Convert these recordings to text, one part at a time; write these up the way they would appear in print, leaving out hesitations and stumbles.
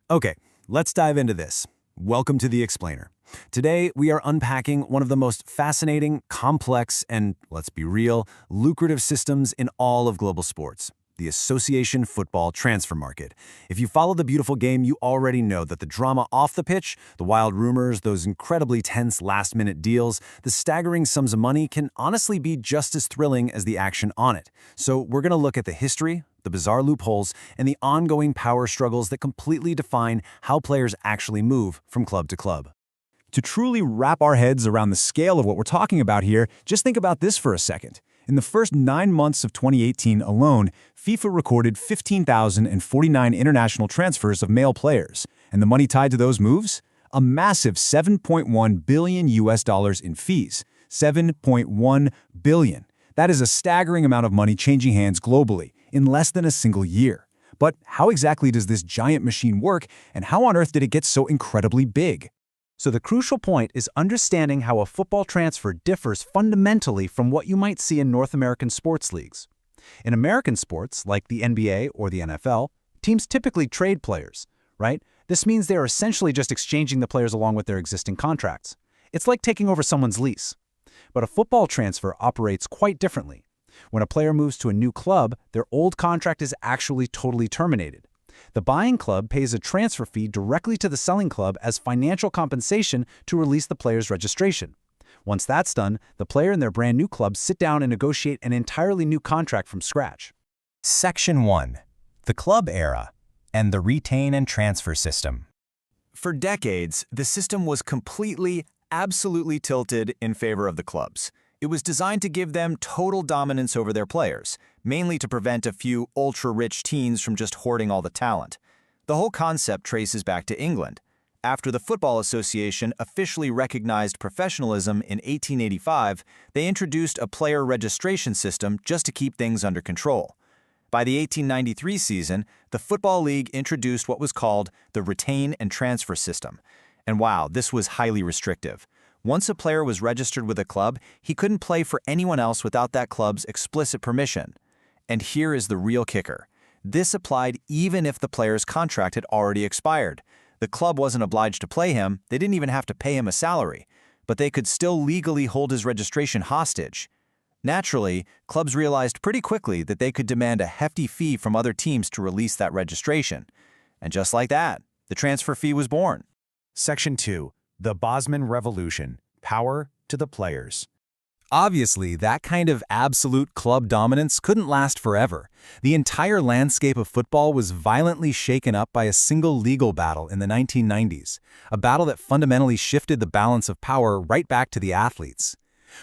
Okay, let's dive into this. Welcome to The Explainer. Today, we are unpacking one of the most fascinating, complex, and, let's be real, lucrative systems in all of global sports, the Association Football Transfer Market. If you follow the beautiful game, you already know that the drama off the pitch, the wild rumors, those incredibly tense last-minute deals, the staggering sums of money can honestly be just as thrilling as the action on it. So we're going to look at the history, the bizarre loopholes, and the ongoing power struggles that completely define how players actually move from club to club. To truly wrap our heads around the scale of what we're talking about here, just think about this for a second. In the first 9 months of 2018 alone, FIFA recorded 15,049 international transfers of male players. And the money tied to those moves? A massive $7.1 billion in fees. $7.1 billion. That is a staggering amount of money changing hands globally in less than a single year. But how exactly does this giant machine work, and how on earth did it get so incredibly big? So the crucial point is understanding how a football transfer differs fundamentally from what you might see in North American sports leagues. In American sports, like the NBA or the NFL, teams typically trade players, right? This means they are essentially just exchanging the players along with their existing contracts. It's like taking over someone's lease. But a football transfer operates quite differently. When a player moves to a new club, their old contract is actually totally terminated. The buying club pays a transfer fee directly to the selling club as financial compensation to release the player's registration. Once that's done, the player and their brand new club sit down and negotiate an entirely new contract from scratch. Section 1. The Club Era and the Retain and Transfer System. For decades, the system was absolutely tilted in favor of the clubs. It was designed to give them total dominance over their players, mainly to prevent a few ultra-rich teams from just hoarding all the talent. The whole concept traces back to England. After the Football Association officially recognized professionalism in 1885, they introduced a player registration system just to keep things under control. By the 1893 season, the Football League introduced what was called the Retain and Transfer System. And wow, this was highly restrictive. Once a player was registered with a club, he couldn't play for anyone else without that club's explicit permission. And here is the real kicker. This applied even if the player's contract had already expired. The club wasn't obliged to play him, they didn't even have to pay him a salary, but they could still legally hold his registration hostage. Naturally, clubs realized pretty quickly that they could demand a hefty fee from other teams to release that registration. And just like that, the transfer fee was born. Section 2. The Bosman Revolution. Power to the players. Obviously, that kind of absolute club dominance couldn't last forever. The entire landscape of football was violently shaken up by a single legal battle in the 1990s, a battle that fundamentally shifted the balance of power right back to the athletes.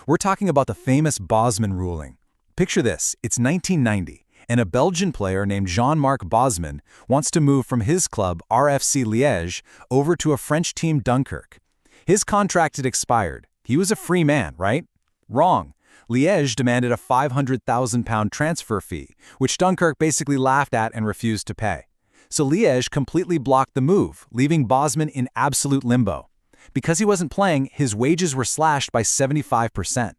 We're talking about the famous Bosman ruling. Picture this, it's 1990, and a Belgian player named Jean-Marc Bosman wants to move from his club, RFC Liège, over to a French team, Dunkirk. His contract had expired. He was a free man, right? Wrong. Liège demanded a £500,000 transfer fee, which Dunkirk basically laughed at and refused to pay. So Liège completely blocked the move, leaving Bosman in absolute limbo. Because he wasn't playing, his wages were slashed by 75%.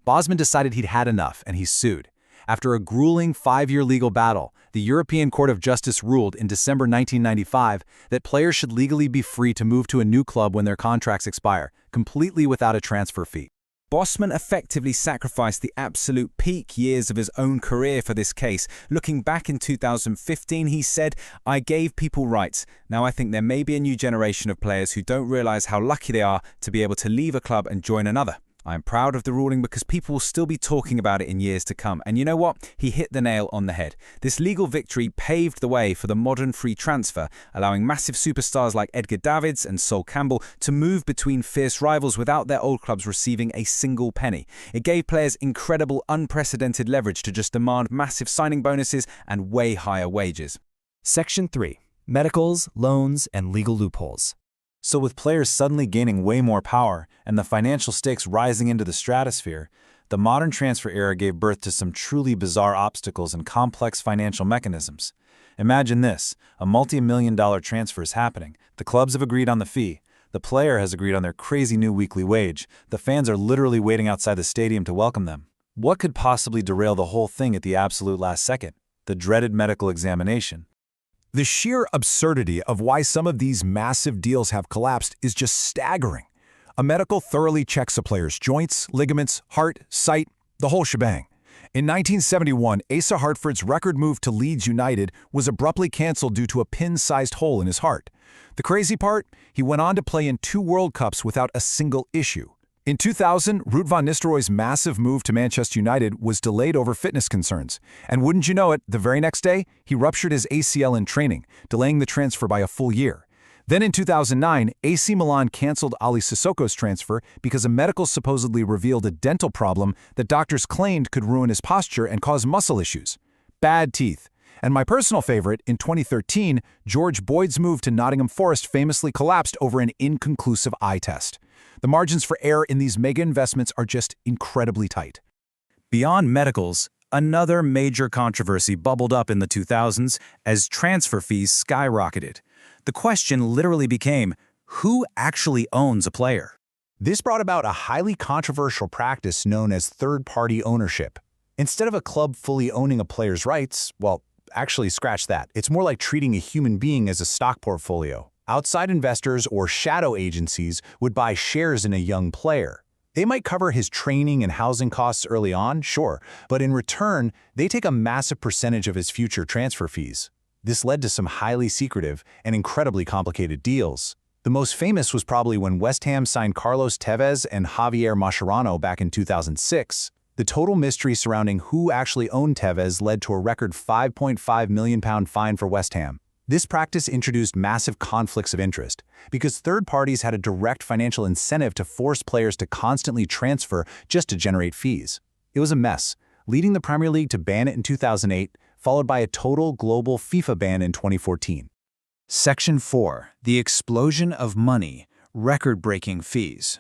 Bosman decided he'd had enough, and he sued. After a grueling 5-year legal battle, the European Court of Justice ruled in December 1995 that players should legally be free to move to a new club when their contracts expire, completely without a transfer fee. Bosman effectively sacrificed the absolute peak years of his own career for this case. Looking back in 2015, he said, "I gave people rights. Now I think there may be a new generation of players who don't realize how lucky they are to be able to leave a club and join another. I am proud of the ruling because people will still be talking about it in years to come." And you know what? He hit the nail on the head. This legal victory paved the way for the modern free transfer, allowing massive superstars like Edgar Davids and Sol Campbell to move between fierce rivals without their old clubs receiving a single penny. It gave players incredible, unprecedented leverage to just demand massive signing bonuses and way higher wages. Section 3. Medicals, Loans, and Legal Loopholes. So with players suddenly gaining way more power and the financial stakes rising into the stratosphere, the modern transfer era gave birth to some truly bizarre obstacles and complex financial mechanisms. Imagine this, a multi-million-dollar transfer is happening, the clubs have agreed on the fee, the player has agreed on their crazy new weekly wage, the fans are literally waiting outside the stadium to welcome them. What could possibly derail the whole thing at the absolute last second? The dreaded medical examination. The sheer absurdity of why some of these massive deals have collapsed is just staggering. A medical thoroughly checks a player's joints, ligaments, heart, sight, the whole shebang. In 1971, Asa Hartford's record move to Leeds United was abruptly canceled due to a pin-sized hole in his heart. The crazy part? He went on to play in 2 World Cups without a single issue. In 2000, Ruud van Nistelrooy's massive move to Manchester United was delayed over fitness concerns. And wouldn't you know it, the very next day, he ruptured his ACL in training, delaying the transfer by a full year. Then in 2009, AC Milan canceled Ali Sissoko's transfer because a medical supposedly revealed a dental problem that doctors claimed could ruin his posture and cause muscle issues. Bad teeth. And my personal favorite, in 2013, George Boyd's move to Nottingham Forest famously collapsed over an inconclusive eye test. The margins for error in these mega investments are just incredibly tight. Beyond medicals, another major controversy bubbled up in the 2000s as transfer fees skyrocketed. The question literally became, who actually owns a player? This brought about a highly controversial practice known as third-party ownership. Instead of a club fully owning a player's rights, well, actually scratch that. It's more like treating a human being as a stock portfolio. Outside investors or shadow agencies would buy shares in a young player. They might cover his training and housing costs early on, sure, but in return, they take a massive percentage of his future transfer fees. This led to some highly secretive and incredibly complicated deals. The most famous was probably when West Ham signed Carlos Tevez and Javier Mascherano back in 2006. The total mystery surrounding who actually owned Tevez led to a record £5.5 million fine for West Ham. This practice introduced massive conflicts of interest because third parties had a direct financial incentive to force players to constantly transfer just to generate fees. It was a mess, leading the Premier League to ban it in 2008, followed by a total global FIFA ban in 2014. Section 4. The explosion of money, record-breaking fees.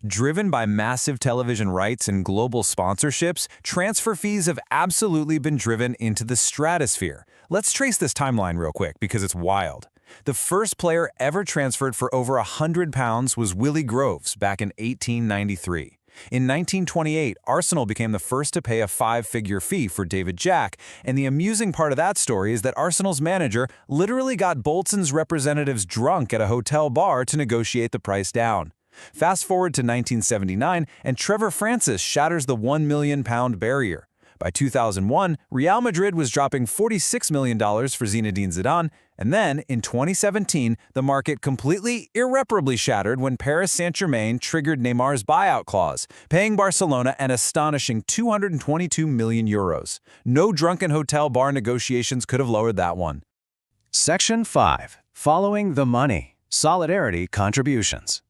Driven by massive television rights and global sponsorships, transfer fees have absolutely been driven into the stratosphere. Let's trace this timeline real quick because it's wild. The first player ever transferred for over £100 was Willie Groves back in 1893. In 1928, Arsenal became the first to pay a 5-figure fee for David Jack, and the amusing part of that story is that Arsenal's manager literally got Bolton's representatives drunk at a hotel bar to negotiate the price down. Fast forward to 1979, and Trevor Francis shatters the £1 million barrier. By 2001, Real Madrid was dropping $46 million for Zinedine Zidane, and then, in 2017, the market completely, irreparably shattered when Paris Saint-Germain triggered Neymar's buyout clause, paying Barcelona an astonishing €222 million. No drunken hotel bar negotiations could have lowered that one. Section 5. Following the money. Solidarity contributions.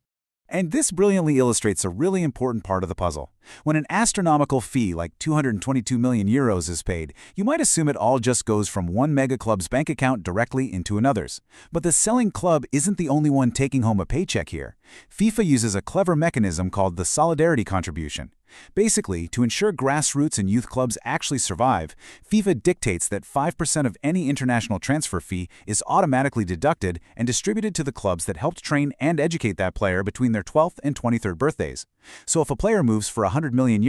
And this brilliantly illustrates a really important part of the puzzle. When an astronomical fee like €222 million is paid, you might assume it all just goes from one mega club's bank account directly into another's. But the selling club isn't the only one taking home a paycheck here. FIFA uses a clever mechanism called the solidarity contribution. Basically, to ensure grassroots and youth clubs actually survive, FIFA dictates that 5% of any international transfer fee is automatically deducted and distributed to the clubs that helped train and educate that player between their 12th and 23rd birthdays. So if a player moves for €100 million,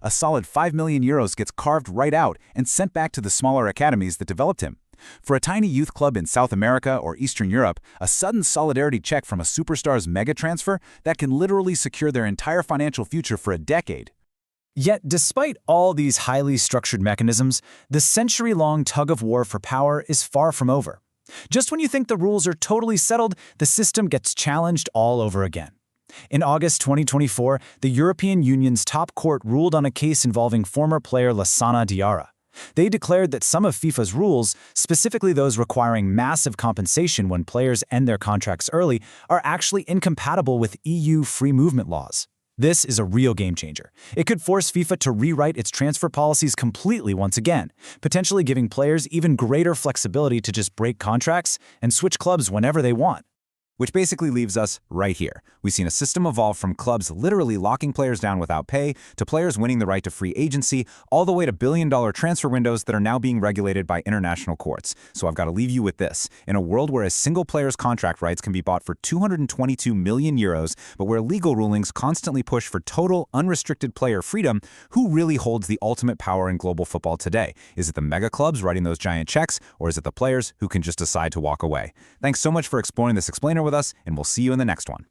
a solid €5 million gets carved right out and sent back to the smaller academies that developed him. For a tiny youth club in South America or Eastern Europe, a sudden solidarity check from a superstar's mega transfer that can literally secure their entire financial future for a decade. Yet, despite all these highly structured mechanisms, the century-long tug-of-war for power is far from over. Just when you think the rules are totally settled, the system gets challenged all over again. In August 2024, the European Union's top court ruled on a case involving former player Lassana Diarra. They declared that some of FIFA's rules, specifically those requiring massive compensation when players end their contracts early, are actually incompatible with EU free movement laws. This is a real game changer. It could force FIFA to rewrite its transfer policies completely once again, potentially giving players even greater flexibility to just break contracts and switch clubs whenever they want. Which basically leaves us right here. We've seen a system evolve from clubs literally locking players down without pay, to players winning the right to free agency, all the way to billion-dollar transfer windows that are now being regulated by international courts. So I've got to leave you with this. In a world where a single player's contract rights can be bought for 222 million euros, but where legal rulings constantly push for total, unrestricted player freedom, who really holds the ultimate power in global football today? Is it the mega clubs writing those giant checks, or is it the players who can just decide to walk away? Thanks so much for exploring this explainer with us, and we'll see you in the next one.